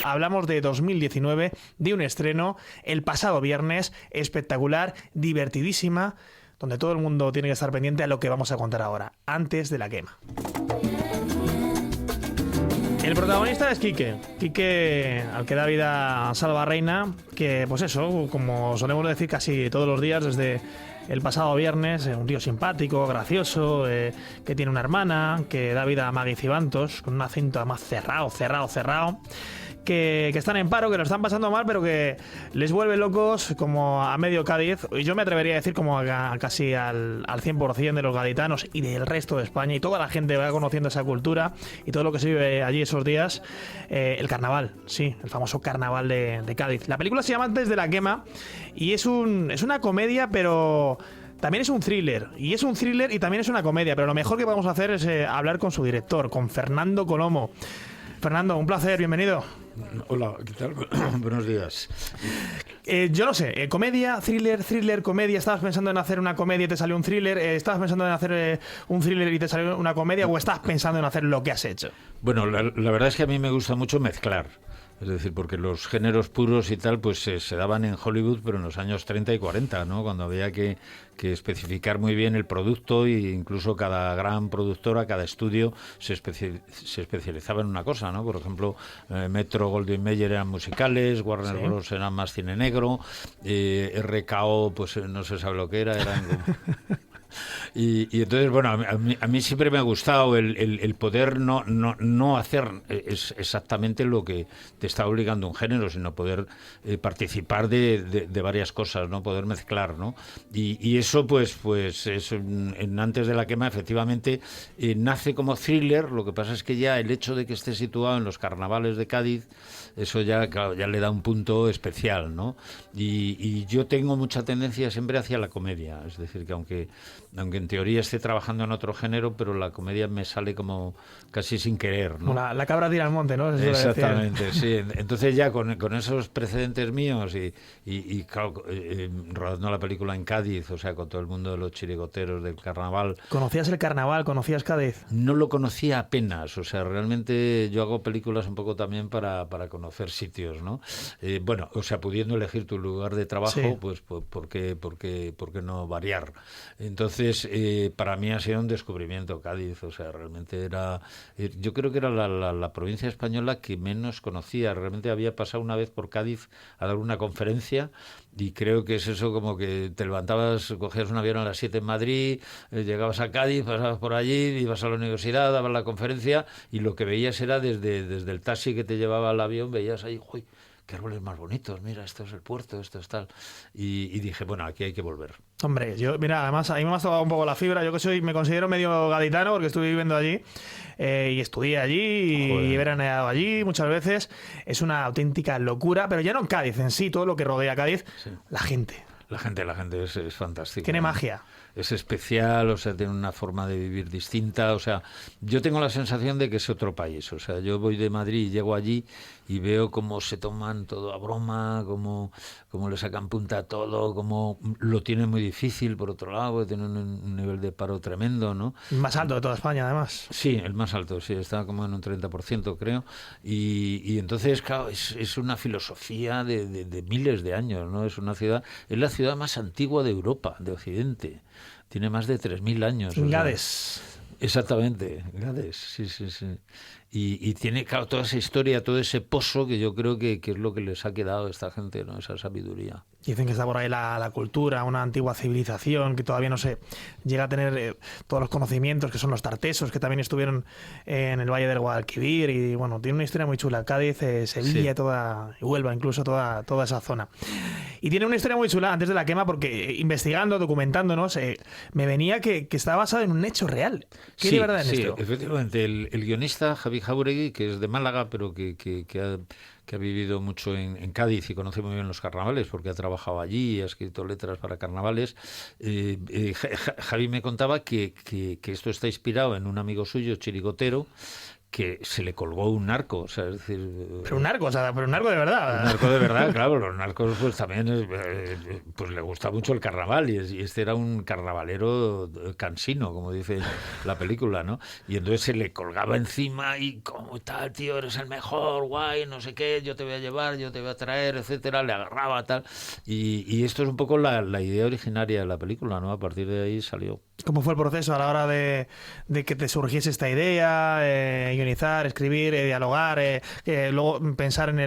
Hablamos de 2019, de un estreno el pasado viernes, espectacular, divertidísima, donde todo el mundo tiene que estar pendiente a lo que vamos a contar ahora, antes de la quema. El protagonista es Quique, al que da vida Salva Reina, que pues eso, como solemos decir casi todos los días desde el pasado viernes, un tío simpático, gracioso, que tiene una hermana, que da vida a Maggie Cibantos, con un acento además cerrado, que están en paro, que lo están pasando mal, pero que les vuelve locos como a medio Cádiz, y yo me atrevería a decir como casi al 100% de los gaditanos y del resto de España, y toda la gente va conociendo esa cultura y todo lo que se vive allí esos días, el carnaval, sí, el famoso carnaval de Cádiz. La película se llama Antes de la quema y es una comedia, pero también es un thriller, y también es una comedia, pero lo mejor que podemos hacer es hablar con su director, con Fernando Colomo. Fernando, un placer, bienvenido. Hola, ¿qué tal? Buenos días. Yo no sé, comedia, thriller, comedia. ¿Estabas pensando en hacer una comedia y te salió un thriller? ¿Estabas pensando en hacer un thriller y te salió una comedia? ¿O estás pensando en hacer lo que has hecho? Bueno, la verdad es que a mí me gusta mucho mezclar. Es decir, porque los géneros puros y tal, pues se daban en Hollywood, pero en los años 30 y 40, ¿no? Cuando había que especificar muy bien el producto, e incluso cada gran productora, cada estudio se especializaba en una cosa, ¿no? Por ejemplo, Metro Goldwyn Mayer eran musicales, Warner Bros. Eran más cine negro, RKO, pues no se sabe lo que eran Y entonces, bueno, a mí siempre me ha gustado el poder no hacer exactamente lo que te está obligando un género, sino poder participar de varias cosas, ¿no? Poder mezclar, ¿no? Y eso, pues es Antes de la quema, efectivamente, nace como thriller. Lo que pasa es que ya el hecho de que esté situado en los carnavales de Cádiz, eso ya, claro, ya le da un punto especial, ¿no? Y yo tengo mucha tendencia siempre hacia la comedia, es decir, que aunque en teoría esté trabajando en otro género, pero la comedia me sale como casi sin querer, ¿no? La cabra tira al monte, ¿no? Exactamente, sí. Entonces ya con esos precedentes míos y claro, rodando la película en Cádiz, o sea, con todo el mundo de los chirigoteros del carnaval. ¿Conocías el carnaval? ¿Conocías Cádiz? No lo conocía apenas, o sea, realmente yo hago películas un poco también para conocer sitios, ¿no? Bueno, o sea, pudiendo elegir tu lugar de trabajo, sí. Pues ¿por qué no variar? Entonces, para mí ha sido un descubrimiento Cádiz, o sea, realmente era... yo creo que era la provincia española que menos conocía. Realmente había pasado una vez por Cádiz a dar una conferencia y creo que es eso como que te levantabas, cogías un avión a las 7 en Madrid, llegabas a Cádiz, pasabas por allí, ibas a la universidad, dabas la conferencia y lo que veías era desde el taxi que te llevaba al avión, veías ahí, ¡uy! Qué árboles más bonitos, mira, esto es el puerto, esto es tal. Y dije, bueno, aquí hay que volver. Hombre, mira, además a mí me ha tocado un poco la fibra. Yo que me considero medio gaditano porque estuve viviendo allí y estudié allí y he veraneado allí muchas veces. Es una auténtica locura, pero ya no en Cádiz en sí, todo lo que rodea Cádiz, sí. La gente es fantástica. Tiene magia. Es especial, o sea, tiene una forma de vivir distinta, o sea, yo tengo la sensación de que es otro país, o sea, yo voy de Madrid y llego allí y veo cómo se toman todo a broma, cómo le sacan punta a todo, cómo lo tienen muy difícil, por otro lado, tienen un nivel de paro tremendo, ¿no? El más alto de toda España, además. Sí, el más alto, sí, está como en un 30%, creo, y entonces, claro, es una filosofía de miles de años, ¿no? Es la ciudad más antigua de Europa, de Occidente. Tiene más de 3.000 años. Gades. Exactamente, Gades, sí. Y tiene, claro, toda esa historia, todo ese pozo que yo creo que es lo que les ha quedado a esta gente, ¿no? Esa sabiduría. Dicen que está por ahí la cultura, una antigua civilización que todavía no se llega a tener todos los conocimientos, que son los tartesos, que también estuvieron en el Valle del Guadalquivir. Y bueno, tiene una historia muy chula. Cádiz, Sevilla, sí. Y Huelva, incluso toda esa zona. Y tiene una historia muy chula antes de la quema, porque investigando, documentándonos, me venía que estaba basado en un hecho real. ¿Qué hay de verdad en esto? Sí, efectivamente. El guionista Javi Jáuregui, que es de Málaga, pero que ha vivido mucho en Cádiz y conoce muy bien los carnavales porque ha trabajado allí, ha escrito letras para carnavales. Javi me contaba que esto está inspirado en un amigo suyo, chirigotero, que se le colgó un narco, o sea, es decir... Pero un narco, o sea, pero un narco de verdad. Un narco de verdad, claro, los narcos pues también pues le gusta mucho el carnaval y este era un carnavalero cansino, como dice la película, ¿no? Y entonces se le colgaba encima y como tal, tío, eres el mejor, guay, no sé qué, yo te voy a llevar, yo te voy a traer, etcétera, le agarraba tal. Y esto es un poco la idea originaria de la película, ¿no? A partir de ahí salió. ¿Cómo fue el proceso a la hora de que te surgiese esta idea, guionizar, escribir, dialogar, luego pensar en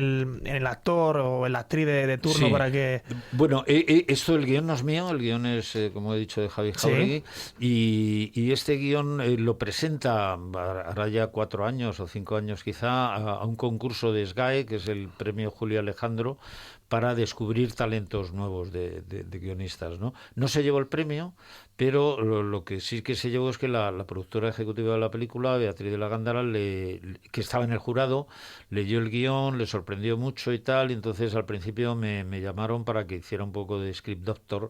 el actor o en la actriz de turno para que... Bueno, esto el guión no es mío, el guión es, como he dicho, de Javi Jauregui, y este guión lo presenta, hará ya 4 años o 5 años quizá, a un concurso de SGAE, que es el premio Julio Alejandro, para descubrir talentos nuevos de guionistas, ¿no? No se llevó el premio, pero lo que sí que se llevó es que la productora ejecutiva de la película, Beatriz de la Gándara, que estaba en el jurado, leyó el guión, le sorprendió mucho y tal, y entonces al principio me llamaron para que hiciera un poco de script doctor,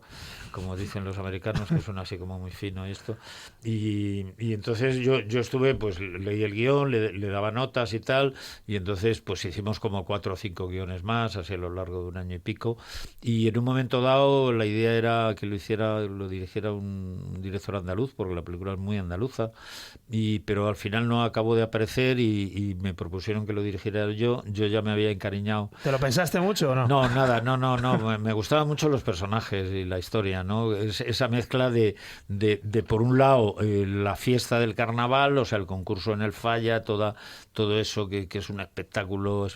como dicen los americanos, que suena así como muy fino esto, y entonces yo estuve, pues leí el guión, le daba notas y tal, y entonces pues hicimos como 4 o 5 guiones más, así a lo largo de 1 año y pico, y en un momento dado la idea era que lo dirigiera un director andaluz, porque la película es muy andaluza, pero al final no acabó de aparecer y me propusieron que lo dirigiera yo ya me había encariñado. ¿Te lo pensaste mucho o no? No, nada, no, me gustaban mucho los personajes y la historia, ¿no? Esa mezcla de por un lado la fiesta del carnaval, o sea, el concurso en el Falla, todo eso que es un espectáculo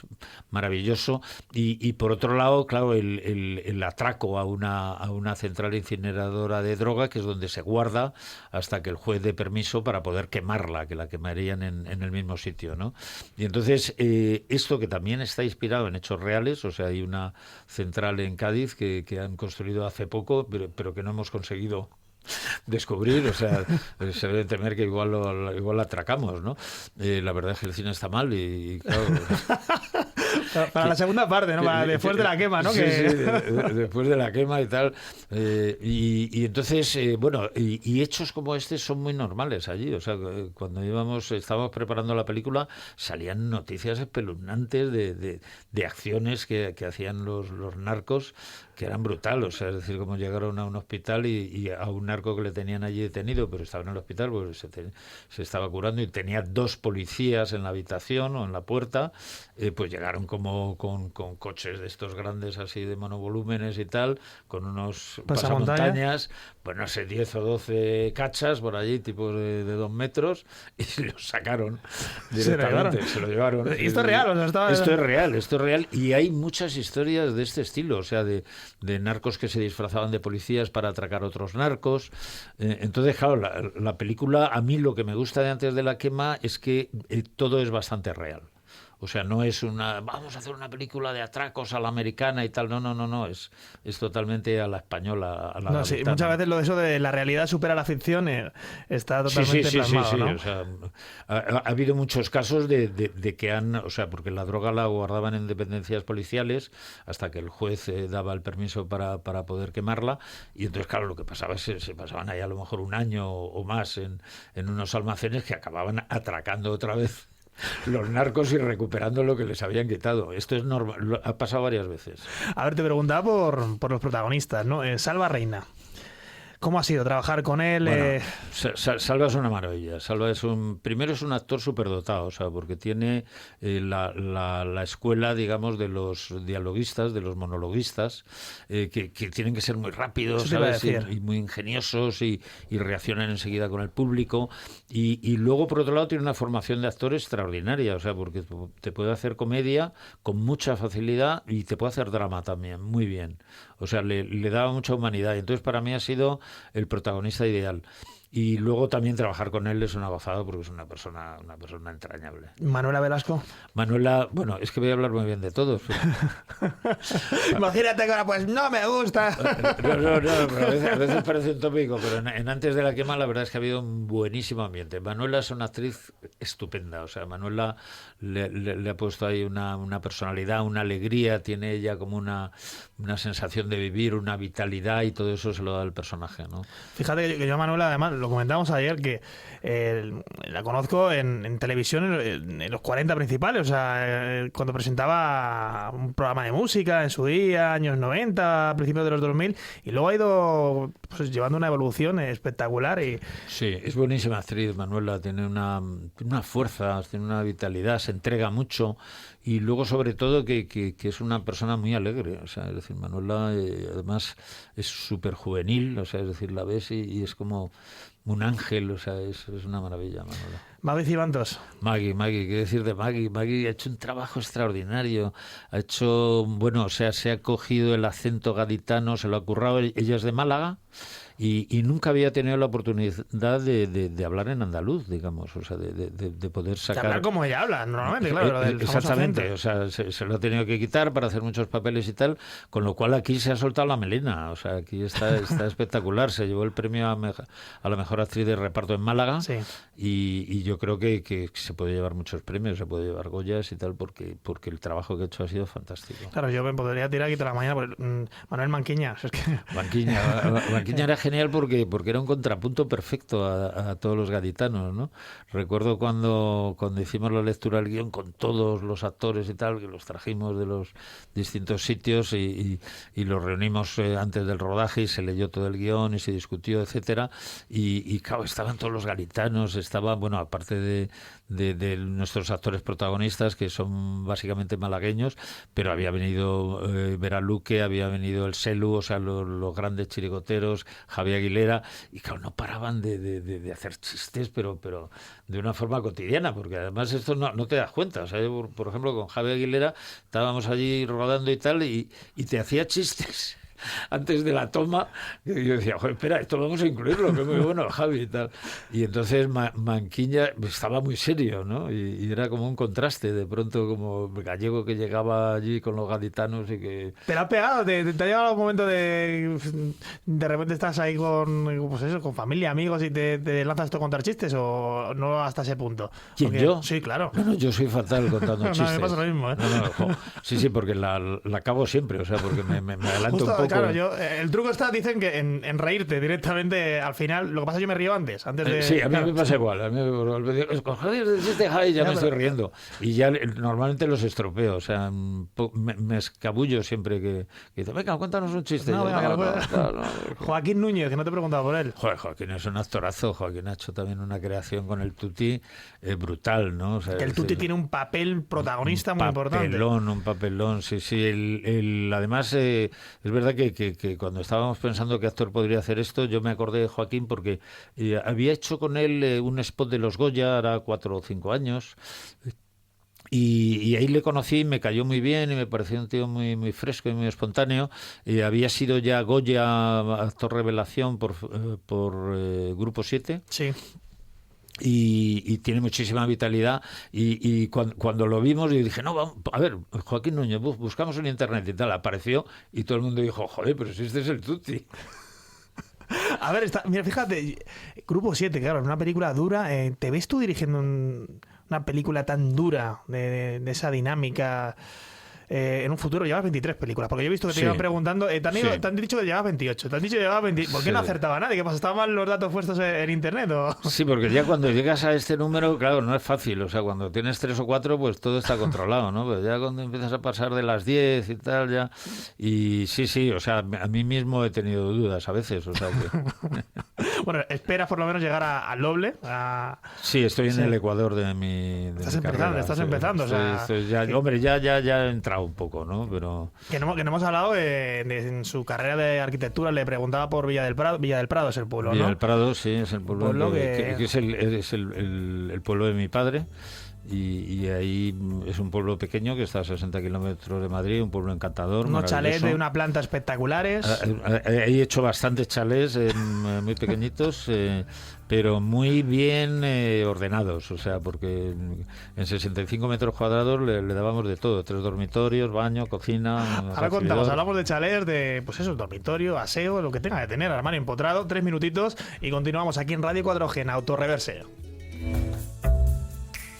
maravilloso, y por otro lado, claro, el atraco a una central incineradora de droga, que es donde se guarda hasta que el juez dé permiso para poder quemarla, que la quemarían en el mismo sitio, ¿no? Y entonces esto, que también está inspirado en hechos reales, o sea, hay una central en Cádiz que han construido hace poco, pero que no hemos conseguido descubrir, o sea, se debe temer que igual la atracamos, ¿no? La verdad es que el cine está mal y claro... Para la segunda parte, ¿no? Después de la quema, ¿no? Sí, después de la quema y tal. Y entonces, bueno, y hechos como este son muy normales allí. O sea, cuando estábamos preparando la película, salían noticias espeluznantes de acciones que hacían los narcos, que eran brutales. O sea, es decir, como llegaron a un hospital y a un narco que le tenían allí detenido, pero estaba en el hospital, pues se estaba curando, y tenía 2 policías en la habitación o en la puerta, pues llegaron como con coches de estos grandes así de monovolúmenes y tal, con unos pasamontañas, pues no sé, 10 o 12 cachas por allí, tipos de 2 metros, y los sacaron directamente, se lo llevaron. ¿Esto es real? O sea, Esto es real, y hay muchas historias de este estilo, o sea, de narcos que se disfrazaban de policías para atracar otros narcos. Entonces, claro, la película, a mí lo que me gusta de Antes de la quema es que todo es bastante real. O sea, no es vamos a hacer una película de atracos a la americana y tal. No. Es totalmente a la española, a la no, sí, muchas veces lo de eso de la realidad supera la ficción está totalmente plasmado, ¿no? O sea, ha habido muchos casos de que o sea, porque la droga la guardaban en dependencias policiales hasta que el juez daba el permiso para poder quemarla, y entonces, claro, lo que pasaba es que se pasaban ahí a lo mejor 1 año o más en unos almacenes que acababan atracando otra vez los narcos y recuperando lo que les habían quitado. Esto es normal, ha pasado varias veces. A ver, te preguntaba por los protagonistas, ¿no? Salva Reina. ¿Cómo ha sido trabajar con él? Bueno, Salva es una maravilla. Salva primero es un actor superdotado, o sea, porque tiene la escuela, digamos, de los dialoguistas, de los monologuistas, que tienen que ser muy rápidos, ¿sabes? Y muy ingeniosos y reaccionan enseguida con el público. Y luego, por otro lado, tiene una formación de actor extraordinaria, o sea, porque te puede hacer comedia con mucha facilidad y te puede hacer drama también, muy bien. O sea, le daba mucha humanidad. Y entonces, para mí ha sido el protagonista ideal. Y luego también trabajar con él es una gozada, porque es una persona entrañable. ¿Manuela Velasco? Manuela, bueno, es que voy a hablar muy bien de todos. Imagínate que ahora, pues no me gusta. No, pero a veces parece un tópico, pero en Antes de la quema la verdad es que ha habido un buenísimo ambiente. Manuela es una actriz estupenda, o sea, Manuela le ha puesto ahí una personalidad, una alegría, tiene ella como una sensación de vivir, una vitalidad, y todo eso se lo da el personaje, ¿no? Fíjate que yo a Manuela, además, lo comentábamos ayer, que la conozco en televisión en los 40 principales, o sea, cuando presentaba un programa de música en su día, años 90, principios de los 2000, y luego ha ido pues, llevando una evolución espectacular. Sí, es buenísima actriz, Manuela, tiene una fuerza, tiene una vitalidad, se entrega mucho, y luego sobre todo que es una persona muy alegre, o sea, es decir, Manuela además es súper juvenil, o sea, es decir, la ves y es como un ángel, o sea, es una maravilla, Manuela. Magui Cibantos. Maggie, ¿qué decir de Maggie? Maggie ha hecho un trabajo extraordinario, ha hecho, bueno, o sea, se ha cogido el acento gaditano, se lo ha currado, ella es de Málaga, y nunca había tenido la oportunidad de hablar en andaluz, digamos, o sea, de poder sacar... De hablar como ella habla, normalmente, claro. Lo del exactamente, o sea, se lo ha tenido que quitar para hacer muchos papeles y tal, con lo cual aquí se ha soltado la melena, o sea, aquí está espectacular, se llevó el premio a la mejor actriz de reparto en Málaga, sí. y yo creo que se puede llevar muchos premios, se puede llevar Goyas y tal, porque el trabajo que ha hecho ha sido fantástico. Claro, yo me podría tirar aquí toda la mañana por Manuel Manquiña. Es que... Manquiña era genial porque era un contrapunto perfecto a todos los gaditanos, ¿no? Recuerdo cuando hicimos la lectura del guión con todos los actores y tal, que los trajimos de los distintos sitios y los reunimos antes del rodaje y se leyó todo el guión y se discutió, etcétera, y claro, estaban todos los gaditanos, estaban, bueno, aparte de nuestros actores protagonistas, que son básicamente malagueños, pero había venido Vera Luque, había venido el Selu, o sea, los grandes chirigoteros, Javier Aguilera, y claro, no paraban de hacer chistes, pero de una forma cotidiana, porque además esto no te das cuenta. O sea, yo, por ejemplo, con Javier Aguilera estábamos allí rodando y tal, y te hacía chistes antes de la toma, yo decía, joder, espera, esto vamos a incluirlo, que es muy bueno, Javi y tal. Y entonces Manquiña estaba muy serio, ¿no? Y era como un contraste, de pronto, como gallego que llegaba allí con los gaditanos y que... ¿Te ha pegado? ¿Te ha llegado un momento de repente estás ahí con familia, amigos y te lanzas tú a contar chistes o no hasta ese punto? ¿Quién, porque, yo? Sí, claro. No, yo soy fatal contando chistes. No, me pasa lo mismo, ¿eh? Sí, porque la acabo siempre, o sea, porque me adelanto justo, un poco. Claro, el truco está, dicen que en reírte directamente al final. Lo que pasa es que yo me río antes de... Sí, a mí claro. me pasa igual. A mí con Javier deciste Javi, ya me estoy riendo. Y ya normalmente los estropeo, o sea, me escabullo siempre que dice, venga, cuéntanos un chiste. No, no. Joaquín Núñez, que no te he preguntado por él. Joder, Joaquín es un actorazo. Joaquín ha hecho también una creación con el Tuti brutal, ¿no? O sea, que el Tuti tiene un papel protagonista muy importante. Un papelón, sí. Además, es verdad que cuando estábamos pensando qué actor podría hacer esto, yo me acordé de Joaquín porque había hecho con él un spot de los Goya, hará 4 o 5 años. Y ahí le conocí, me cayó muy bien y me pareció un tío muy, muy fresco y muy espontáneo. Había sido ya Goya actor revelación por Grupo 7. Sí. Y tiene muchísima vitalidad y cuando lo vimos yo dije, no, vamos, a ver, Joaquín Núñez, buscamos en internet y tal, apareció y todo el mundo dijo, joder, pero si este es el Tuti. A ver, mira, fíjate, Grupo 7, claro, es una película dura. ¿Te ves tú dirigiendo una película tan dura de esa dinámica? En un futuro llevas 23 películas, porque yo he visto que te iban preguntando, te han dicho que llevabas 28, te han dicho que llevabas 20. ¿Por qué no acertaba nadie? ¿Qué pasa? ¿Estaban mal los datos puestos en internet? ¿O? Sí, porque ya cuando llegas a este número, claro, no es fácil, o sea, cuando tienes 3 o 4, pues todo está controlado, ¿no? Pero ya cuando empiezas a pasar de las 10 y tal, ya... Y sí, o sea, a mí mismo he tenido dudas a veces, o sea que... Bueno, esperas por lo menos llegar al doble. Sí, estoy en el Ecuador de mi carrera. Estás empezando, o sea... Hombre, ya he entrado un poco, ¿no? Pero... Que no hemos hablado en su carrera de arquitectura, le preguntaba por Villa del Prado. Villa del Prado es el pueblo, ¿no? Villa del Prado, sí, es el pueblo que es el pueblo de mi padre. Y ahí es un pueblo pequeño que está a 60 kilómetros de Madrid, un pueblo encantador. Unos chalés de una planta espectaculares. He hecho bastantes chalés muy pequeñitos, pero muy bien ordenados, o sea, porque en 65 metros cuadrados le dábamos de todo, 3 dormitorios, baño, cocina... Ahora hablamos de chalés, de pues eso, dormitorio, aseo, lo que tenga que tener, armario empotrado, 3 minutitos y continuamos aquí en Radio 4G en Autorreverse.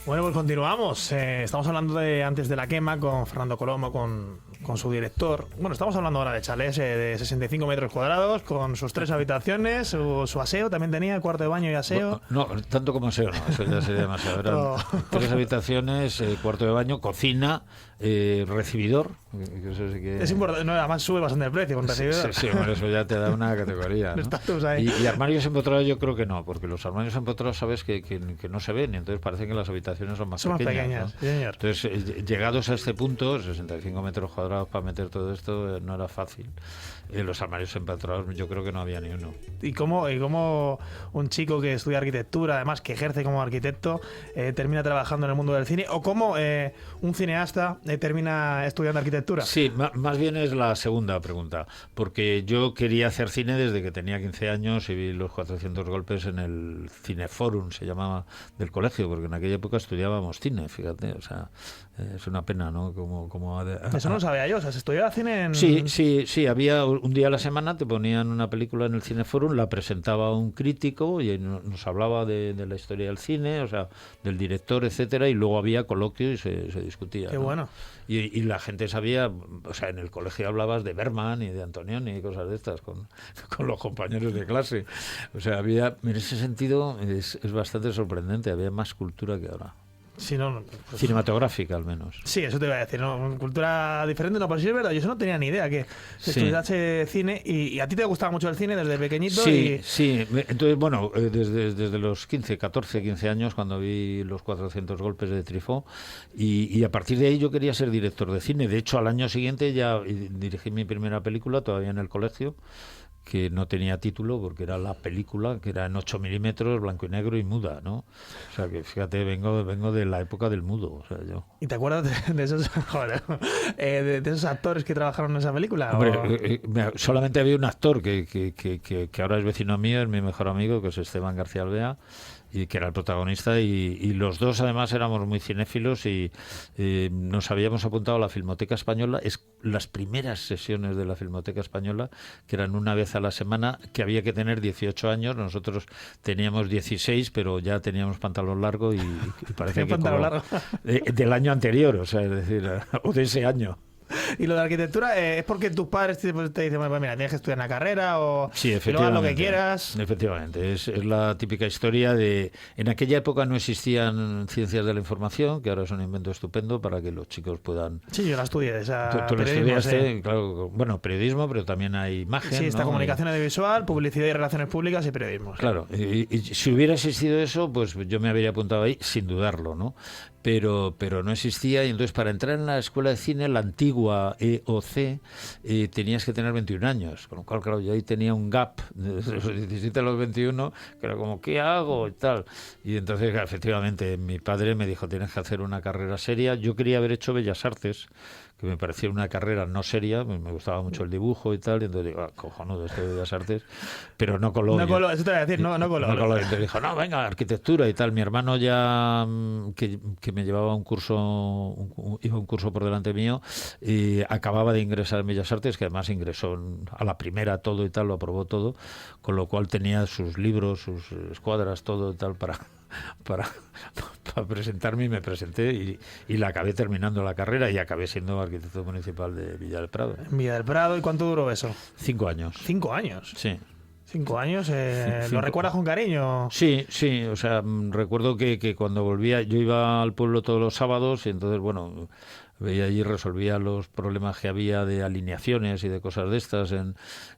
Bueno, pues continuamos. Estamos hablando antes de la quema con Fernando Colomo, con con su director. Bueno, estamos hablando ahora de chalés de 65 metros cuadrados, con sus 3 habitaciones, su aseo también tenía, cuarto de baño y aseo. No, tanto como aseo, no, eso ya sería demasiado. Eran 3 habitaciones, cuarto de baño, cocina, recibidor. Que eso sí que... Es importante, no, además sube bastante el precio con recibidor. Sí, bueno, eso ya te da una categoría, ¿no? Y armarios empotrados yo creo que no, porque los armarios empotrados sabes que no se ven, y entonces parece que las habitaciones son más pequeñas, ¿no? Sí, señor. Entonces, llegados a este punto, 65 metros cuadrados para meter todo esto, no era fácil. Los armarios empotrados yo creo que no había ni uno. ¿Y cómo un chico que estudia arquitectura, además que ejerce como arquitecto, termina trabajando en el mundo del cine? ¿O cómo un cineasta termina estudiando arquitectura? Sí, más bien es la segunda pregunta, porque yo quería hacer cine desde que tenía 15 años y vi los 400 golpes en el Cineforum, se llamaba, del colegio, porque en aquella época estudiábamos cine, fíjate, o sea, es una pena, ¿no? Eso no lo sabía yo, o sea, ¿se estudiaba cine en...? Sí, había un día a la semana, te ponían una película en el Cineforum, la presentaba un crítico y nos hablaba de la historia del cine, o sea, del director, etcétera, y luego había coloquio y se discutía. Qué ¿no? Bueno. Y la gente sabía, o sea, en el colegio hablabas de Bergman y de Antonioni y cosas de estas con los compañeros de clase. O sea, había, en ese sentido, es bastante sorprendente, había más cultura que ahora. Sí, no, pues, cinematográfica al menos. Sí, eso te iba a decir, ¿no? Cultura diferente, no, pero sí es verdad, yo eso no tenía ni idea, que se estudiase cine, y a ti te gustaba mucho el cine desde pequeñito. Sí, entonces bueno, desde los 14, 15 años, cuando vi los 400 golpes de Truffaut, y a partir de ahí yo quería ser director de cine. De hecho, al año siguiente ya dirigí mi primera película, todavía en el colegio, que no tenía título porque era la película, que era en 8 milímetros, blanco y negro y muda, ¿no? O sea, que fíjate, vengo de la época del mudo, o sea, yo. ¿Y te acuerdas de esos joder, de esos actores que trabajaron en esa película? Hombre, solamente había un actor que ahora es vecino mío, es mi mejor amigo, que es Esteban García Alvea, y que era el protagonista, y los dos además éramos muy cinéfilos y nos habíamos apuntado a la Filmoteca Española, las primeras sesiones de la Filmoteca Española, que eran una vez a la semana, que había que tener 18 años, nosotros teníamos 16, pero ya teníamos pantalón largo y parece que del año anterior, o sea, es decir, o de ese año. Y lo de arquitectura, ¿es porque tus padres te dicen, bueno, mira, tienes que estudiar una carrera o sí, luego haz lo que quieras? Efectivamente, es la típica historia de... En aquella época no existían ciencias de la información, que ahora es un invento estupendo para que los chicos puedan... Sí, yo la estudié. Tú la estudiaste, claro, bueno, periodismo, pero también hay imagen. Sí, está, ¿no? Comunicación audiovisual, publicidad y relaciones públicas y periodismo. Claro, y si hubiera existido eso, pues yo me habría apuntado ahí sin dudarlo, ¿no? Pero no existía, y entonces para entrar en la escuela de cine, la antigua EOC, tenías que tener 21 años, con lo cual, claro, yo ahí tenía un gap desde los 17 a los 21, que era como, ¿qué hago? Y tal. Y entonces, efectivamente, mi padre me dijo, tienes que hacer una carrera seria. Yo quería haber hecho Bellas Artes, que me parecía una carrera no seria, me gustaba mucho el dibujo y tal, y entonces digo, cojonudo, esto de Bellas Artes, pero no coló. No coló, eso te voy a decir, no coló. Entonces dijo, no, venga, arquitectura y tal. Mi hermano ya, que me llevaba un curso por delante mío, y acababa de ingresar en Bellas Artes, que además ingresó a la primera todo y tal, lo aprobó todo, con lo cual tenía sus libros, sus escuadras, todo y tal para presentarme, y me presenté y la acabé terminando la carrera y acabé siendo arquitecto municipal de Villa del Prado. Villa del Prado, ¿y cuánto duró eso? 5 años. 5 años. Sí. 5 años, ¿lo recuerdas con cariño? Sí, o sea, recuerdo que cuando volvía, yo iba al pueblo todos los sábados y entonces, bueno, veía allí, resolvía los problemas que había de alineaciones y de cosas de estas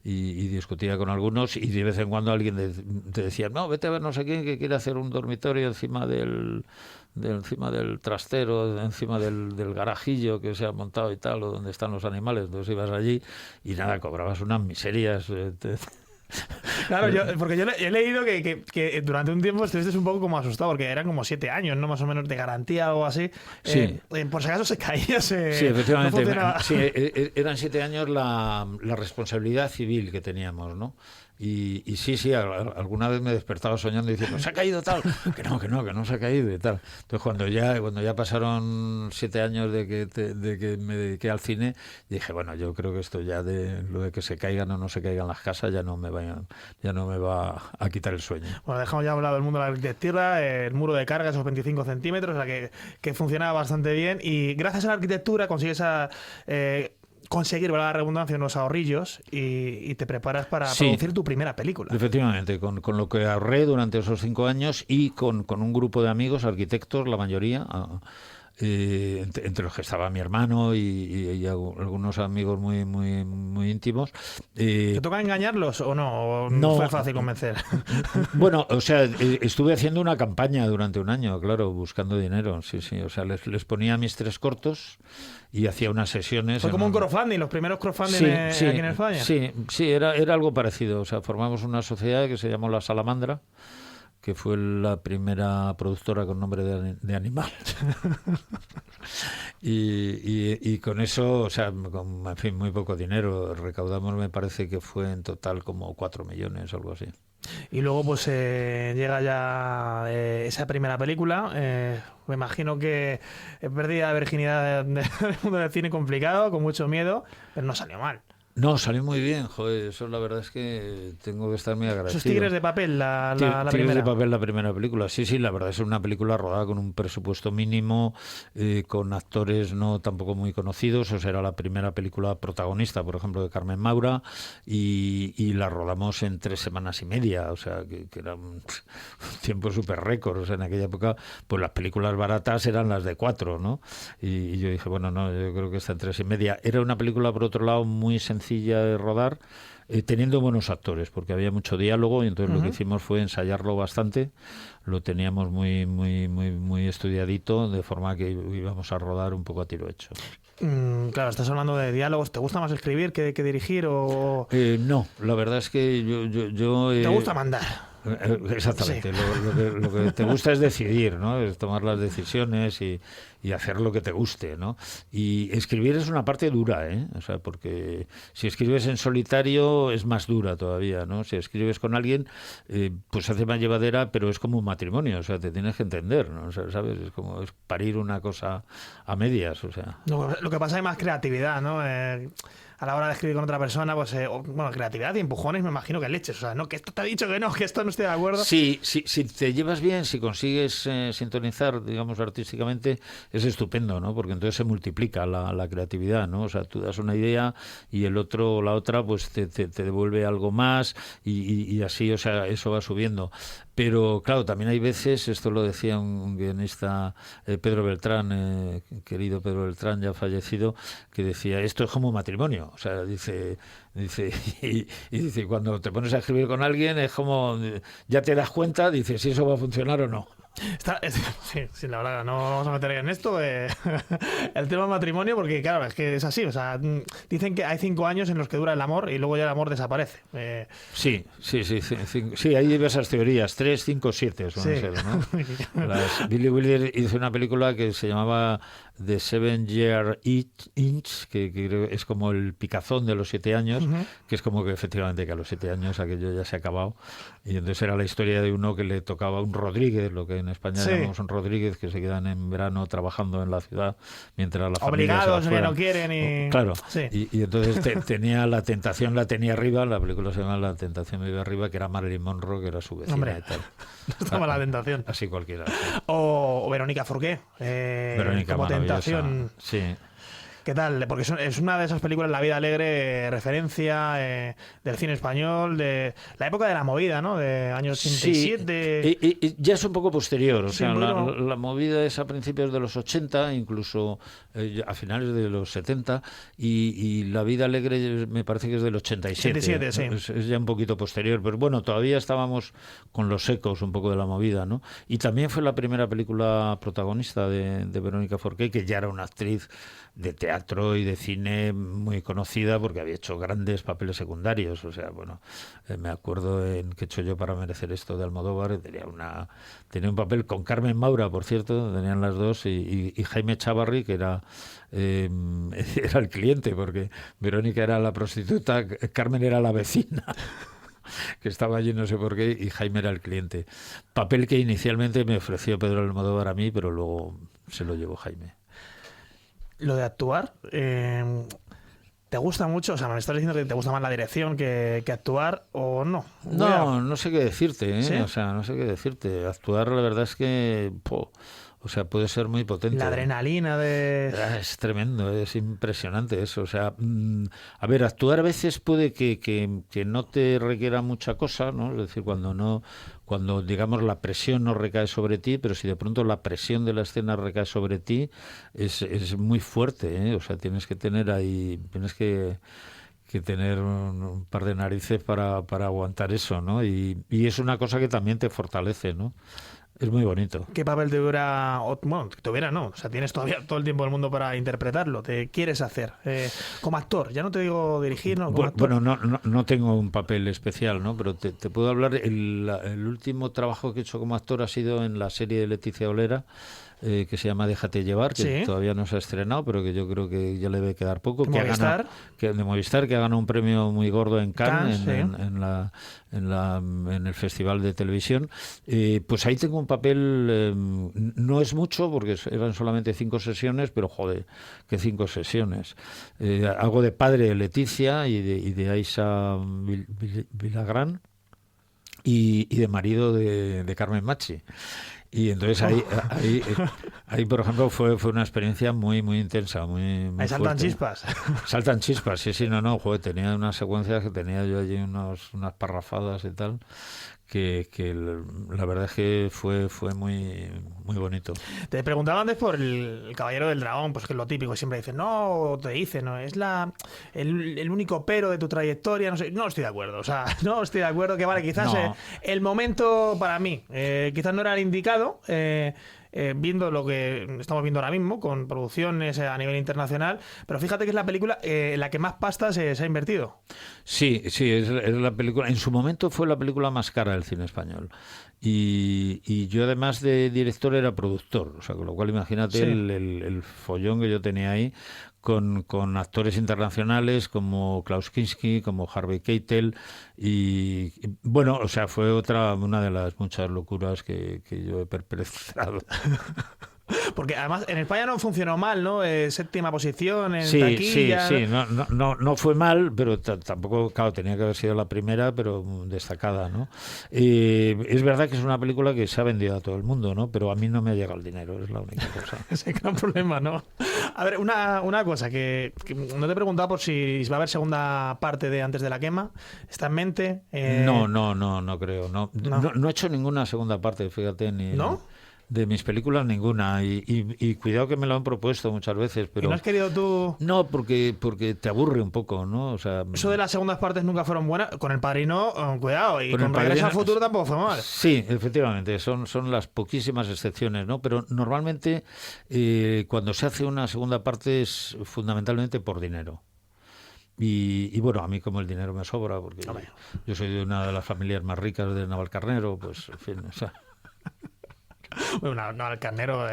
y discutía con algunos, y de vez en cuando alguien te decía, no, vete a ver no sé quién que quiere hacer un dormitorio encima del trastero, encima del garajillo que se ha montado y tal, o donde están los animales. Entonces ibas allí y nada, cobrabas unas miserias. Claro, porque yo he leído que durante un tiempo estuviste un poco como asustado, porque eran como 7 años, ¿no? Más o menos de garantía o así. Sí. Por si acaso se caía, sí, efectivamente. No eran 7 años la responsabilidad civil que teníamos, ¿no? Y sí, alguna vez me despertaba soñando diciendo, se ha caído tal, que no se ha caído y tal. Entonces cuando ya pasaron 7 años de que me dediqué al cine, dije, bueno, yo creo que esto ya de lo de que se caigan o no se caigan las casas ya no me va a quitar el sueño. Bueno, dejamos ya hablado del mundo de la arquitectura, el muro de carga, esos 25 centímetros, o sea que funcionaba bastante bien, y gracias a la arquitectura consigues conseguir, valga la redundancia, unos ahorrillos y te preparas para producir tu primera película. Efectivamente, con lo que ahorré durante esos 5 años y con un grupo de amigos, arquitectos, la mayoría, entre los que estaba mi hermano y algunos amigos muy muy muy íntimos. ¿Te toca engañarlos o no? ¿O no fue fácil convencer? Bueno, o sea, estuve haciendo una campaña durante un año, claro, buscando dinero, sí, o sea, les ponía mis 3 cortos y hacía unas sesiones. Fue como un crowdfunding, los primeros crowdfunding aquí en España. Sí, era algo parecido, o sea, formamos una sociedad que se llamó La Salamandra, que fue la primera productora con nombre de animal. y con eso, o sea, con, en fin, muy poco dinero. Recaudamos, me parece que fue en total como 4 millones o algo así. Y luego pues llega ya esa primera película. Me imagino que pérdida de virginidad del mundo del cine complicado, con mucho miedo, pero no salió mal. No, salió muy bien, joder, eso la verdad es que tengo que estar muy agradecido. Esos Tigres de papel, la Tigres primera. de papel, la primera película. Sí, la verdad es una película rodada con un presupuesto mínimo, con actores no tampoco muy conocidos. O sea, era la primera película protagonista, por ejemplo, de Carmen Maura, y la rodamos en 3 semanas y media. O sea, que era un tiempo súper récord. O sea, en aquella época, pues las películas baratas eran las de 4, ¿no? Y yo dije, bueno, no, yo creo que está en 3 y media. Era una película, por otro lado, muy sencilla de rodar, teniendo buenos actores, porque había mucho diálogo, y entonces lo que hicimos fue ensayarlo bastante. Lo teníamos muy estudiadito, de forma que íbamos a rodar un poco a tiro hecho. Claro, estás hablando de diálogos. ¿Te gusta más escribir que dirigir? O No, la verdad es que yo ¿te gusta mandar? Exactamente, sí. lo que te gusta es decidir, ¿no? Es tomar las decisiones y hacer lo que te guste, ¿no? Y escribir es una parte dura, ¿eh? O sea, porque si escribes en solitario es más dura todavía, ¿no? Si escribes con alguien, pues hace más llevadera, pero es como un matrimonio, o sea, te tienes que entender, ¿no? O sea, ¿sabes? Es como es parir una cosa a medias, o sea. Lo que pasa es más creatividad, ¿no? A la hora de escribir con otra persona, pues, bueno, creatividad y empujones, me imagino que leches. O sea, no, que esto te ha dicho que no, que esto no estoy de acuerdo. Sí, si te llevas bien, si consigues sintonizar, digamos, artísticamente, es estupendo, ¿no? Porque entonces se multiplica la creatividad, ¿no? O sea, tú das una idea y el otro o la otra, pues te devuelve algo más y así, o sea, eso va subiendo. Pero claro, también hay veces, esto lo decía un guionista, Pedro Beltrán, querido Pedro Beltrán, ya fallecido, que decía, esto es como matrimonio. O sea, dice y dice, cuando te pones a escribir con alguien es como, ya te das cuenta, dices, si eso va a funcionar o no. Sí, la verdad, no vamos a meter en esto el tema matrimonio, porque claro, es que es así, o sea, dicen que hay 5 años en los que dura el amor y luego ya el amor desaparece. Sí, hay diversas teorías, 3, 5, 7 son ser, ¿no? Billy Wilder hizo una película que se llamaba The 7-Year Itch, que es como el picazón de los 7 años, que es como que efectivamente que a los 7 años aquello ya se ha acabado, y entonces era la historia de uno que le tocaba un Rodríguez, lo que en España llamamos un Rodríguez, que se quedan en verano trabajando en la ciudad mientras la familia obligados, se va fuera. que no quieren y... Claro, sí. y entonces tenía la tentación, la tenía arriba, la película se llama La tentación me iba arriba, que era Marilyn Monroe, que era su vecina. Hombre, y tal. No estaba la tentación. Así cualquiera. Sí. O Verónica Forqué, Verónica, como tentación. Sí. ¿Qué tal? Porque es una de esas películas, La vida alegre, referencia del cine español, de la época de la movida, ¿no? De años 87. Sí, y ya es un poco posterior, o Sí, sea, la movida es a principios de los 80, incluso a finales de los 70, y La vida alegre me parece que es del 87. 87, sí. Es ya un poquito posterior, pero bueno, todavía estábamos con los ecos un poco de la movida, ¿no? Y también fue la primera película protagonista de Verónica Forqué, que ya era una actriz de teatro y de cine muy conocida porque había hecho grandes papeles secundarios. O sea, bueno, me acuerdo en ¿Qué he hecho yo para merecer esto? De Almodóvar, tenía un papel con Carmen Maura, por cierto, tenían las dos, y Jaime Chavarri, que era el cliente, porque Verónica era la prostituta, Carmen era la vecina que estaba allí no sé por qué, y Jaime era el cliente. Papel que inicialmente me ofreció Pedro Almodóvar a mí, pero luego se lo llevó Jaime. Lo de actuar, ¿te gusta mucho? O sea, me estás diciendo que te gusta más la dirección que actuar, ¿o no? No sé qué decirte, ¿eh? ¿Sí? O sea, no sé qué decirte. Actuar, la verdad es que... O sea, puede ser muy potente. La adrenalina de... Es tremendo, es impresionante eso. O sea, a ver, actuar a veces puede que no te requiera mucha cosa, ¿no? Es decir, cuando digamos la presión no recae sobre ti, pero si de pronto la presión de la escena recae sobre ti, es muy fuerte, ¿eh? O sea, tienes que tener tener un par de narices para aguantar eso, ¿no? Y es una cosa que también te fortalece, ¿no? Es muy bonito. ¿Qué papel te hubiera... Bueno, te hubiera no. O sea, tienes todavía todo el tiempo del mundo para interpretarlo. Te quieres hacer. Como actor, ya no te digo dirigir, ¿no? Como actor. Bueno, no tengo un papel especial, ¿no? Pero te puedo hablar... El último trabajo que he hecho como actor ha sido en la serie de Leticia Olera, que se llama Déjate llevar, que todavía no se ha estrenado, pero que yo creo que ya le debe quedar poco. ¿De Movistar? De Movistar, que ha ganado un premio muy gordo en Cannes, en el Festival de Televisión. Pues ahí tengo un papel, no es mucho, porque eran solamente 5 sesiones, pero joder, que 5 sesiones. Hago de padre de Leticia y de Aisha Villagrán y de marido de Carmen Machi. Y entonces ahí por ejemplo, fue una experiencia muy muy intensa, muy ahí saltan fuerte. Chispas. Saltan chispas, sí, joder, tenía unas secuencias que tenía yo allí unas parrafadas y tal, que la verdad es que fue muy muy bonito. Te preguntaba antes por el Caballero del Dragón, pues que es lo típico, siempre dicen, no, te dicen, no, es el único pero de tu trayectoria, no sé, no estoy de acuerdo, o sea, no estoy de acuerdo, que vale, quizás el momento para mí, quizás no era el indicado, viendo lo que estamos viendo ahora mismo con producciones a nivel internacional, pero fíjate que es la película en la que más pasta se ha invertido. Sí, es la película, en su momento fue la película más cara del cine español. Y yo además de director era productor, o sea, con lo cual imagínate el follón que yo tenía ahí con actores internacionales como Klaus Kinski, como Harvey Keitel y bueno, o sea, fue una de las muchas locuras que yo he perpetrado. Porque además en España no funcionó mal, ¿no? 7ª posición en taquilla. Sí, no fue mal, pero tampoco, claro, tenía que haber sido la primera, pero destacada, ¿no? Es verdad que es una película que se ha vendido a todo el mundo, ¿no? Pero a mí no me ha llegado el dinero, es la única cosa. Ese gran problema, ¿no? A ver, una cosa que no te he preguntado por si va a haber segunda parte de Antes de la quema. ¿Está en mente? No creo. No he hecho ninguna segunda parte, fíjate. ¿No? De mis películas ninguna y cuidado que me lo han propuesto muchas veces, pero ¿y no has querido tú? No, porque te aburre un poco, ¿no? O sea, eso de las segundas partes nunca fueron buenas. Con El Padrino, cuidado, y con Regreso al Futuro tampoco fue mal. Sí, efectivamente, son las poquísimas excepciones, ¿no? Pero normalmente cuando se hace una segunda parte es fundamentalmente por dinero. Y bueno, a mí como el dinero me sobra, porque yo soy de una de las familias más ricas de Navalcarnero, pues en fin, o sea... Bueno, no, el Carnero,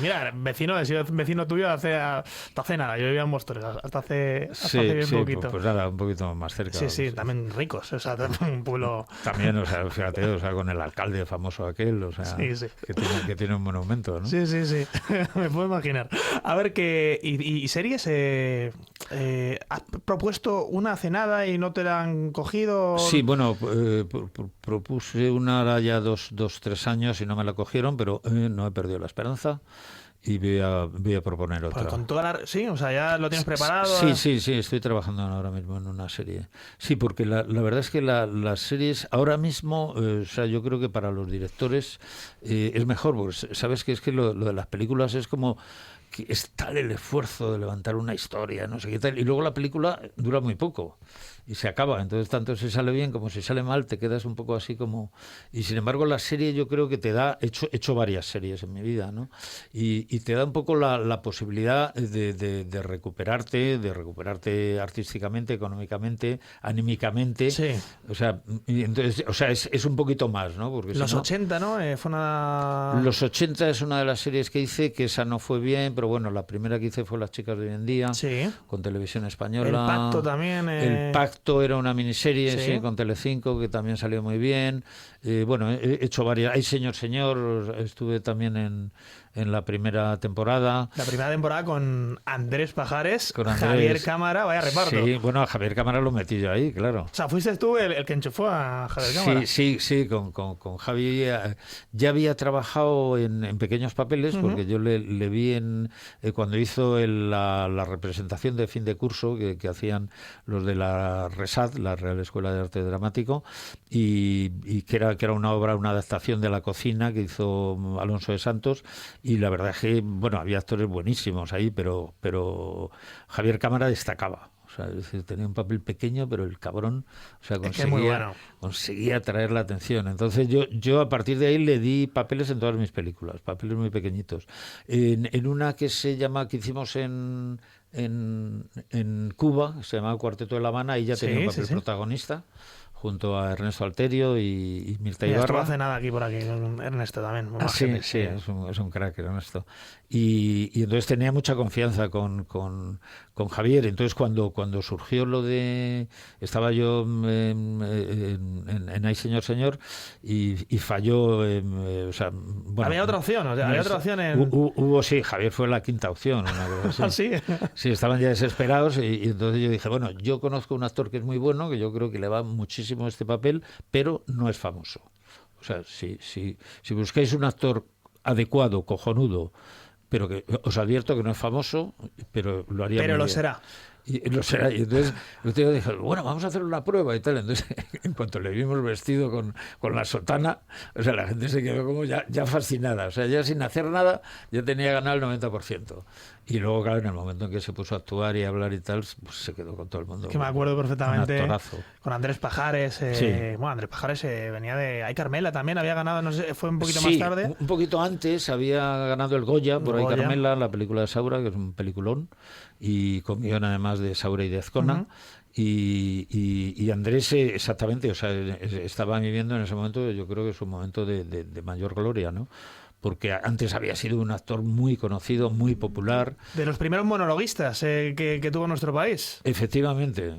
mira, he sido vecino tuyo hasta hace nada. Yo vivía en Móstoles hasta hace bien poquito. Pues nada, un poquito más cerca. Sí, también ricos, o sea, también un pueblo. También, o sea, fíjate, o sea, con el alcalde famoso aquel, o sea, sí. Que tiene un monumento, ¿no? Sí, me puedo imaginar. A ver, ¿y series? ¿Has propuesto una hace nada y no te la han cogido? Sí, bueno, propuse una ahora ya 3 años y no me la cogieron, pero no he perdido la esperanza y voy a proponer otra. Con toda sí, o sea, ya lo tienes preparado. Sí, estoy trabajando ahora mismo en una serie. Sí, porque la verdad es que las series ahora mismo, o sea, yo creo que para los directores es mejor, porque sabes que es que lo de las películas es como que es tal el esfuerzo de levantar una historia, no sé qué tal, y luego la película dura muy poco y se acaba, entonces tanto si sale bien como si sale mal te quedas un poco así como... Y sin embargo la serie yo creo que te da, he hecho varias series en mi vida, ¿no? Y te da un poco la posibilidad de recuperarte artísticamente, económicamente, anímicamente. Sí. O sea, entonces, es un poquito más, ¿no? Porque los 80, ¿no? Fue una... Los 80 es una de las series que hice, que esa no fue bien, pero bueno, la primera que hice fue Las chicas de hoy en día, con Televisión Española. El Pacto también. El Pacto era una miniserie, con Telecinco, que también salió muy bien. Bueno, he hecho varias. Hay Señor, estuve también en la primera primera temporada. La primera temporada con Andrés Pajares, Con Andrés. Javier Cámara, vaya reparto. Sí, bueno, a Javier Cámara lo metí yo ahí, claro. O sea, fuiste tú el que enchufó a Javier Cámara. Sí, con Javi ya había trabajado en pequeños papeles, porque yo le vi cuando hizo la representación de fin de curso que hacían los de la RESAD, la Real Escuela de Arte Dramático, y que era una obra, una adaptación de La cocina que hizo Alonso de Santos, y la verdad es que, bueno, había actores buenísimos ahí, pero Javier Cámara destacaba. O sea, es decir, tenía un papel pequeño, pero el cabrón, o sea, conseguía atraer la atención. Entonces yo a partir de ahí le di papeles en todas mis películas, papeles muy pequeñitos. En una que hicimos en Cuba, se llamaba Cuarteto de La Habana, y ya tenía un papel protagonista, junto a Ernesto Alterio y Mirta Ibarra. Esto no hace nada aquí por aquí, Ernesto también. Sí, es un crack Ernesto. Y entonces tenía mucha confianza con Javier. Entonces cuando surgió lo de... Estaba yo en Ay Señor Señor y falló... o sea, bueno, había otra opción, había otra opción en... Hubo, sí, Javier fue la quinta opción. ¿Ah, sí? Sí, estaban ya desesperados y entonces yo dije, bueno, yo conozco un actor que es muy bueno, que yo creo que le va muchísimo este papel, pero no es famoso. O sea, si buscáis un actor adecuado, cojonudo, pero que os advierto que no es famoso, pero lo haría pero muy lo bien. será. Y lo será. Y entonces el tío dijo, bueno, vamos a hacer una prueba y tal. Entonces, en cuanto le vimos vestido con la sotana, o sea, la gente se quedó como ya fascinada. O sea, ya sin hacer nada, ya tenía ganado el 90%. Y luego, claro, en el momento en que se puso a actuar y a hablar y tal, pues se quedó con todo el mundo. Es que me acuerdo perfectamente con Andrés Pajares. Sí. Bueno, Andrés Pajares venía de... Ay, Carmela también había ganado, no sé, fue un poquito más tarde. Un poquito antes había ganado el Goya, por ahí Carmela, la película de Saura, que es un peliculón, y con guión además de Saura y de Azcona. Y Andrés, exactamente, o sea, estaba viviendo en ese momento, yo creo que es un momento de mayor gloria, ¿no? Porque antes había sido un actor muy conocido, muy popular. De los primeros monologuistas que tuvo nuestro país. Efectivamente.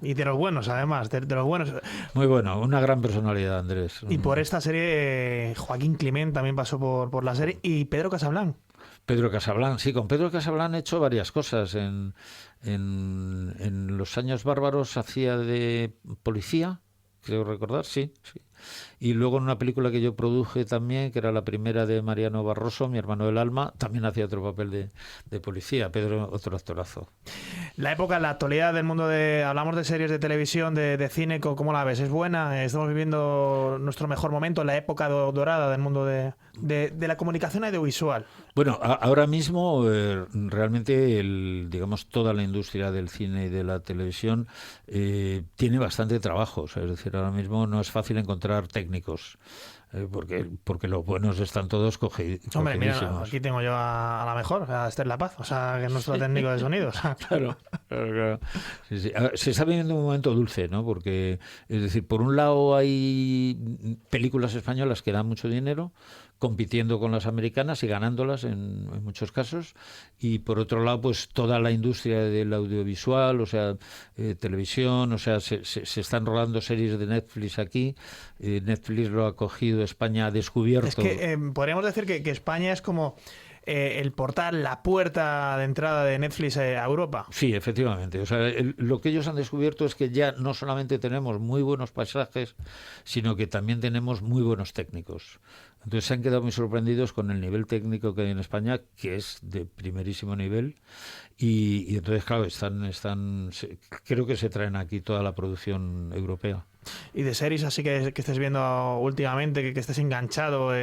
Y de los buenos, además, de los buenos. Muy bueno, una gran personalidad, Andrés. Y por esta serie, Joaquín Climent también pasó por la serie, y Pedro Casablanc. Pedro Casablanc, sí, con Pedro Casablanc he hecho varias cosas. En Los Años Bárbaros hacía de policía, creo recordar, sí. Y luego en una película que yo produje también, que era la primera de Mariano Barroso, Mi hermano del alma, también hacía otro papel de policía. Pedro, otro actorazo. La época, la actualidad del mundo hablamos de series de televisión, de cine, ¿cómo la ves? ¿Es buena? ¿Estamos viviendo nuestro mejor momento, la época dorada del mundo de la comunicación audiovisual? Bueno, ahora mismo realmente digamos toda la industria del cine y de la televisión tiene bastante trabajo. O sea, es decir, ahora mismo no es fácil encontrar técnicos. Porque los buenos están todos cogidos. Hombre, mira, aquí tengo yo a la mejor, a Esther La Paz, o sea, que es nuestro técnico de sonidos. Claro. Sí. Se está viviendo un momento dulce, ¿no? Porque, es decir, por un lado hay películas españolas que dan mucho dinero, compitiendo con las americanas y ganándolas en muchos casos, y por otro lado pues toda la industria del audiovisual, o sea, televisión, o sea, se están rodando series de Netflix aquí. Netflix lo ha cogido, España ha descubierto. Es que podríamos decir que España es como el portal, la puerta de entrada de Netflix a Europa. Sí, efectivamente. O sea, lo que ellos han descubierto es que ya no solamente tenemos muy buenos paisajes, sino que también tenemos muy buenos técnicos. Entonces se han quedado muy sorprendidos con el nivel técnico que hay en España, que es de primerísimo nivel, y entonces, claro, creo que se traen aquí toda la producción europea. Y de series así que estés viendo últimamente, que estés enganchado,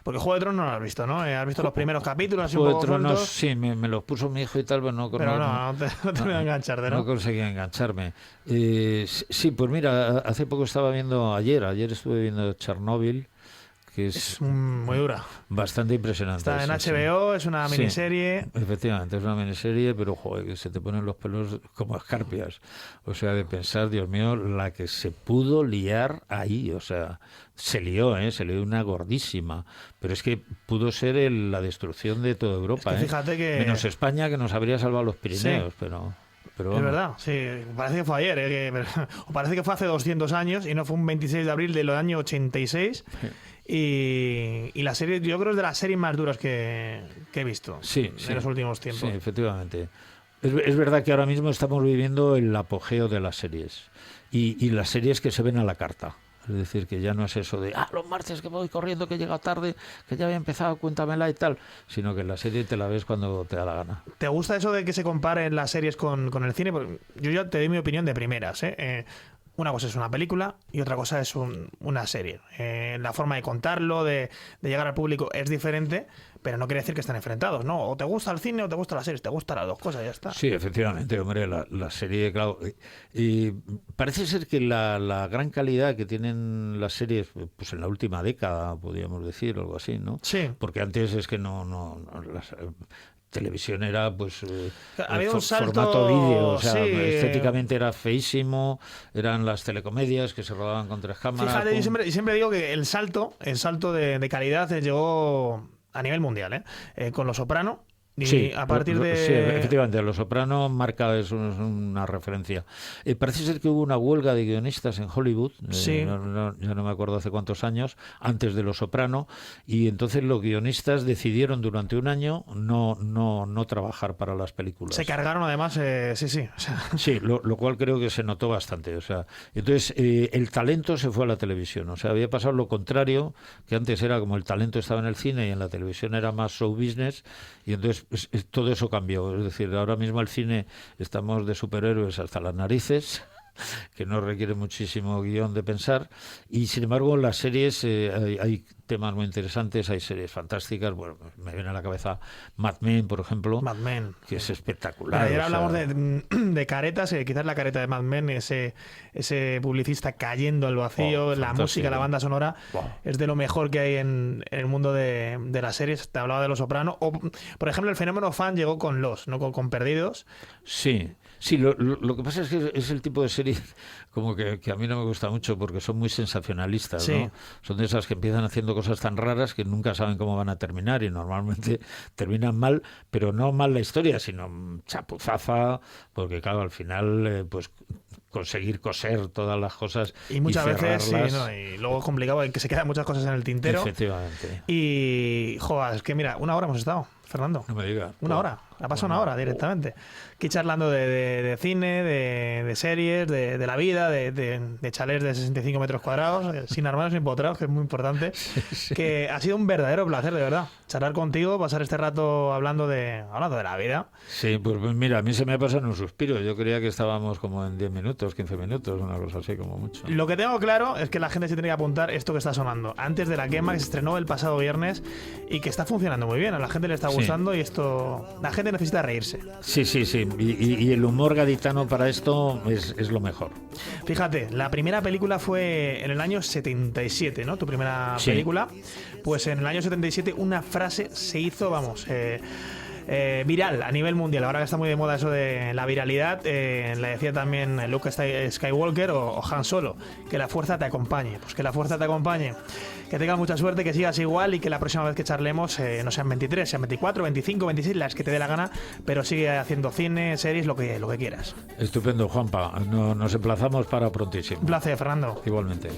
porque Juego de Tronos no lo has visto, ¿no? ¿Has visto los primeros capítulos? Así Juego un poco de Tronos, sueltos? sí, me los puso mi hijo y tal, pero no te voy a engancharte, ¿no? No conseguía engancharme. Sí, pues mira, hace poco estaba viendo, ayer estuve viendo Chernobyl, que es muy dura. Bastante impresionante. Está en HBO, es una miniserie. Sí, efectivamente, es una miniserie, pero joder, que se te ponen los pelos como escarpias. O sea, de pensar, Dios mío, la que se pudo liar ahí. O sea, se lió una gordísima. Pero es que pudo ser la destrucción de toda Europa. Es que fíjate que... Menos España, que nos habría salvado los Pirineos, sí. Pero es verdad, sí, parece que fue ayer, o parece que fue hace 200 años y no fue un 26 de abril del año 86. Y la serie, yo creo, es de las series más duras que he visto Sí, en los últimos tiempos. Sí, efectivamente. Es verdad que ahora mismo estamos viviendo el apogeo de las series y las series que se ven a la carta. Es decir, que ya no es eso de, los martes que voy corriendo, que llega tarde, que ya había empezado, cuéntamela y tal, sino que la serie te la ves cuando te da la gana. ¿Te gusta eso de que se comparen las series con el cine? Porque yo ya te doy mi opinión de primeras, ¿eh? Una cosa es una película y otra cosa es una serie. La forma de contarlo, de llegar al público es diferente, pero no quiere decir que estén enfrentados, ¿no? O te gusta el cine o te gusta la serie, te gustan las dos cosas, ya está. Sí, efectivamente, hombre, la serie, claro. Y parece ser que la gran calidad que tienen las series, pues en la última década, podríamos decir, o algo así, ¿no? Sí. Porque antes es que las televisión era pues había un salto, formato vídeo, o sea, sí, estéticamente era feísimo, eran las telecomedias que se rodaban con 3 cámaras. Fíjate, yo siempre digo que el salto de calidad llegó a nivel mundial, con Los Soprano. Y sí, a partir de... Sí, efectivamente, Los Soprano marca es una referencia. Parece ser que hubo una huelga de guionistas en Hollywood, sí. Ya no me acuerdo hace cuántos años, antes de Los Soprano, y entonces los guionistas decidieron durante un año no trabajar para las películas. Se cargaron además, sí. O sea. Sí, lo cual creo que se notó bastante. O sea, entonces el talento se fue a la televisión. O sea, había pasado lo contrario, que antes era como el talento estaba en el cine y en la televisión era más show business, y entonces todo eso cambió. Es decir, ahora mismo el cine estamos de superhéroes hasta las narices, que no requiere muchísimo guión de pensar, y sin embargo las series hay temas muy interesantes, hay series fantásticas. Bueno, me viene a la cabeza Mad Men, por ejemplo, Mad Men, que es espectacular. Ayer hablamos de caretas, quizás la careta de Mad Men, ese publicista cayendo al vacío, la música, la banda sonora, es de lo mejor que hay en el mundo de las series. Te hablaba de Los Soprano, o por ejemplo el fenómeno fan llegó con con Perdidos. Sí, lo que pasa es que es el tipo de serie como que a mí no me gusta mucho porque son muy sensacionalistas, sí. ¿no? Son de esas que empiezan haciendo cosas tan raras que nunca saben cómo van a terminar y normalmente terminan mal, pero no mal la historia, sino chapuzaza, porque claro, al final pues conseguir coser todas las cosas y muchas veces sí, ¿no? Y luego es complicado que se quedan muchas cosas en el tintero. Efectivamente. Y joder, es que mira, 1 hora hemos estado, Fernando. No me digas. Una hora. Ha pasado 1 hora directamente. Aquí charlando de cine, de series, de la vida, de chalés de 65 metros cuadrados, sin armarios ni empotrados, que es muy importante. Sí. Que ha sido un verdadero placer, de verdad. Charlar contigo, pasar este rato hablando de la vida. Sí, pues mira, a mí se me ha pasado en un suspiro. Yo creía que estábamos como en 10 minutos, 15 minutos, una cosa así como mucho. Lo que tengo claro es que la gente se tiene que apuntar esto que está sonando. Antes de la quema, que se estrenó el pasado viernes y que está funcionando muy bien. A la gente le está gustando y esto... La gente necesita reírse. Sí. Y el humor gaditano para esto es lo mejor. Fíjate, la primera película fue en el año 77, ¿no? Tu primera película. Pues en el año 77 una frase se hizo, viral a nivel mundial. Ahora que está muy de moda eso de la viralidad, la decía también Luke Skywalker o Han Solo, que la fuerza te acompañe. Pues que la fuerza te acompañe, que tengas mucha suerte, que sigas igual y que la próxima vez que charlemos no sean 23, sean 24, 25, 26, las que te dé la gana, pero sigue haciendo cine, series, lo que quieras. Estupendo, Juanpa. Nos emplazamos para prontísimo. Un placer, Fernando. Igualmente.